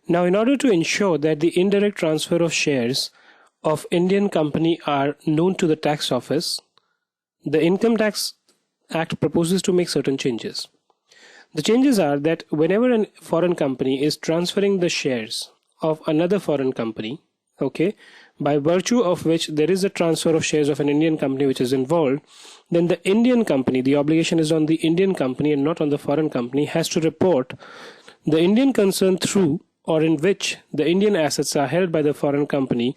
Now, in order to ensure that the indirect transfer of shares of Indian company are known to the tax office, the Income Tax Act proposes to make certain changes. The changes are that whenever a foreign company is transferring the shares of another foreign company, okay, by virtue of which there is a transfer of shares of an Indian company which is involved, then the Indian company, the obligation is on the Indian company and not on the foreign company, has to report the Indian concern through or in which the Indian assets are held by the foreign company,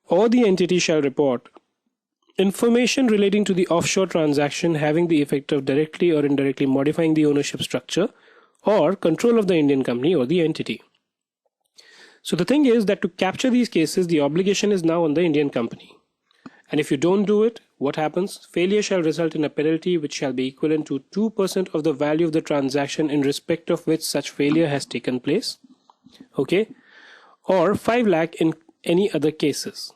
or the entity shall report information relating to the offshore transaction having the effect of directly or indirectly modifying the ownership structure or control of the Indian company or the entity. So the thing is that to capture these cases, the obligation is now on the Indian company. And if you don't do it, what happens? Failure shall result in a penalty which shall be equivalent to 2% of the value of the transaction in respect of which such failure has taken place. Okay, or 5 lakh in any other cases.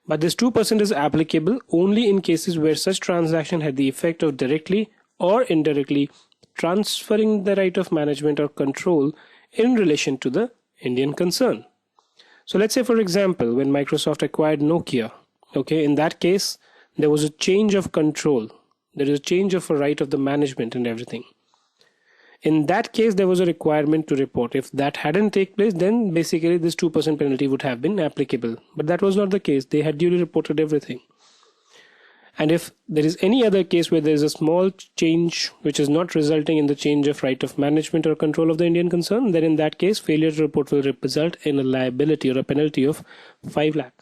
But this 2% is applicable only in cases where such transaction had the effect of directly or indirectly transferring the right of management or control in relation to the Indian concern. So let's say, for example, when Microsoft acquired Nokia, okay, in that case, there was a change of control. There is a change of a right of the management and everything. In that case, there was a requirement to report. If that hadn't taken place, then basically this 2% penalty would have been applicable. But that was not the case. They had duly reported everything. And if there is any other case where there is a small change which is not resulting in the change of right of management or control of the Indian concern, then in that case, failure to report will result in a liability or a penalty of 5 lakh.